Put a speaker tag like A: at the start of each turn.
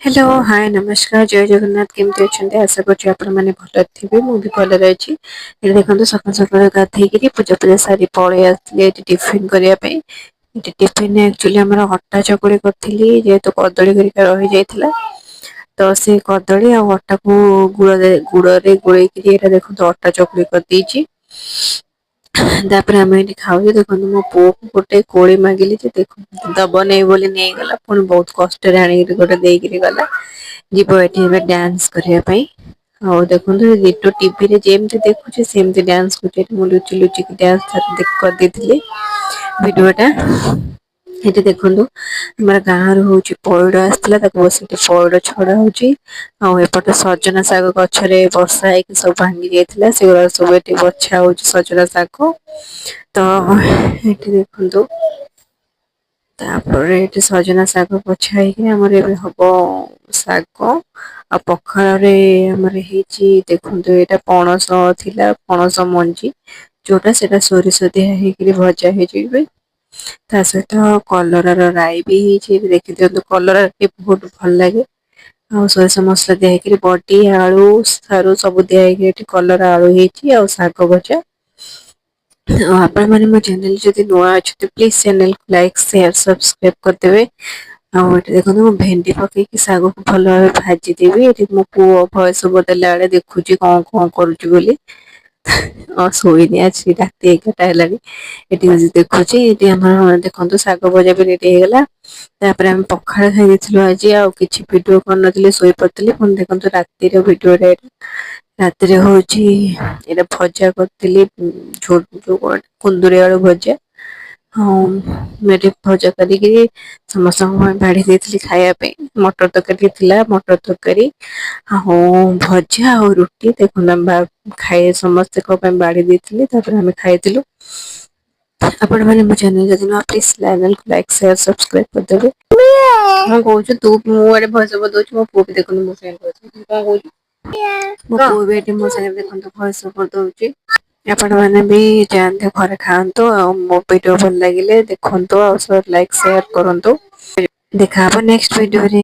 A: hello hi नमस्कार जय जगन्नाथ केमती अच्छे आशा करछि आपण माने भल थिबे मु भी भल अछि ए देखंतु सकाळ सकाळ गाधेई करी पूजा पूजा सारी पळेई आसली टिफिन करिया पे टिफिन एक्चुअली हमर अटा चकुଳି करथिली जेहेतु कदळी घरिका रहि जायतिला तो से कदळी आ अटा को गुड़रे गोळेइकरी एटा देखंतु अटा चकुଳି करदेइछि तापर ଆମେ ଏଠି ଖାଉଛୁ ଦେଖନ୍ତୁ ମୋ ପୁଅକୁ ଗୋଟେ କୋଳି ମାଗିଲି ଯେ ଦେଖ ଦବ ନେଇ ବୋଲି ନେଇଗଲା ପୁଣି ବହୁତ କଷ୍ଟରେ ଆଣିକିରି ଗୋଟେ ଦେଇକିରି ଗଲା ଯିବ ଏଠି ଏବେ ଡ୍ୟାନ୍ସ କରିବା ପାଇଁ ହଉ ଦେଖନ୍ତୁ ଡିଟୋ ଟିଭିରେ ଯେମିତି ଦେଖୁଛି ସେମିତି ଡ୍ୟାନ୍ସ କରୁଛି ଏଠି ମୁଁ ଲୁଚି ଲୁଚିକି ଡ୍ୟାନ୍ସ କରିଦେଇଥିଲି ଭିଡିଓ ଟା ଏଠି ଦେଖନ୍ତୁ ଆମର ଗାଁ ର ହଉଛି ପଇଡ ଆସିଥିଲା ତାକୁ ବସିକି ପଇଡ ଛଡା ହଉଛି ଆଉ ଏପଟେ ସଜନା ଶାଗ ଗଛରେ ବର୍ଷା ହେଇକି ସବୁ ଭାଙ୍ଗି ଯାଇଥିଲା ସେଗୁଡା ସବୁ ଏଠି ବଛା ହଉଛି ସଜନା ଶାଗ ତ ଏଠି ଦେଖନ୍ତୁ ତାପରେ ଏଠି ସଜନା ଶାଗ ବଛା ହେଇକି ଆମର ଏବେ ହବ ଶାଗ ଆଉ ପଖାଳରେ ଆମର ହେଇଛି ଦେଖନ୍ତୁ ଏଇଟା ପଣସ ଥିଲା ପଣସ ମଞ୍ଜି ଯୋଉଟା ସେଇଟା ସୋରିଷ ଦିଆ ହେଇକରି ଭଜା ହେଇଯିବ ତା ସହିତ କଲର ର ରାଇ ବି ହେଇଛି ଦେଖି ଦିଅନ୍ତୁ କଲରା ଟି ବହୁତ ଭଲ ଲାଗେ ଆଉ ସୋରିଷ ମସଲା ଦିଆ ହେଇକରି ବଟି ଆଳୁ ସାରୁ ସବୁ ଦିଆ ହେଇକି ଏଠି କଲର ଆଳୁ ହେଇଛି ଆଉ ଶାଗ ଭଜା ଆପଣ ମାନେ ମୋ ଚ୍ୟାନେଲ ଯଦି ନୂଆ ଅଛନ୍ତି please channel like share subscribe କରିଦେବେ ଆଉ ଏଠି ଦେଖନ୍ତୁ ମୁଁ ଭେଣ୍ଡି ପକେଇକି ଶାଗକୁ ଭଲ ଭାବେ ଭାଜିଦେବି ଏଠି ମୋ ପୁଅ ଭଏସ ଓଭର ଦେଲା ବେଳେ ଦେଖୁଛି କଣ କରୁଛି ବୋଲି ହଁ ଶୋଇନି ଆଜି ରାତି 11ଟା ହେଲାଣି ଏଠି ବସି ଦେଖୁଛି ଏଠି ଆମର ଦେଖନ୍ତୁ ଶାଗ ଭଜା ବି ରେଡି ହେଇଗଲା ତାପରେ ଆମେ ପଖାଳ ଖାଇ ଦେଇଥିଲୁ ଆଜି ଆଉ କିଛି ଭିଡିଓ କରିନଥିଲି ଶୋଇପଡିଥିଲି ପୁଣି ଦେଖନ୍ତୁ ରାତିର ଭିଡିଓ ଟା ରାତିରେ ହଉଛି ଏଇଟା ଭଜା କରିଥିଲି ଯୋଉ କୁନ୍ଦୁରି ଆଳୁ ଭଜା ହଁ ମୁଁ ଏଠି ଭଜା କରିକିରି ସମସ୍ତଙ୍କ ପାଇଁ ବାଢି ଦେଇଥିଲି ଖାଇବା ପାଇଁ ମଟର ତରକାରୀ ଥିଲା ମଟର ତରକାରୀ ଆଉ ଭଜା ଆଉ ରୁଟି ଦେଖୁନ୍ତୁ ଆମେ ଖାଇ ସମସ୍ତଙ୍କ ପାଇଁ ବାଢି ଦେଇଥିଲି ତାପରେ ଆମେ ଖାଇଥିଲୁ ଆପଣ ମାନେ ମୋ ଚ୍ୟାନେଲ ଯଦି ନୂଆ ପ୍ଲିଜ ଲାଇକ୍ ସେୟାର ସବସ୍କ୍ରାଇବ କରିଦେବେ କଣ କହୁଛୁ ତୁ ମୁଁ ଆଡେ ଭଏସ ଓଭର ଦଉଛି ମୋ ପୁଅ ବି ଦେଖନ୍ତୁ ମୋ ସାଙ୍ଗରେ କଣ କହୁଛୁ ମୋ ପୁଅ ବି ଏଠି ମୋ ସାଙ୍ଗରେ ଦେଖନ୍ତୁ ଭଏସ ଓଭର ଦଉଛି ଆପଣ ମାନେ ବି ଯାଆନ୍ତୁ ଘରେ ଖାଆନ୍ତୁ ଆଉ ମୋ ଭିଡିଓ ଭଲ ଲାଗିଲେ ଦେଖନ୍ତୁ ଆଉ ଲାଇକ୍ ସେୟାର କରନ୍ତୁ ଦେଖାହବ ନେକ୍ସଟ ଭିଡିଓରେ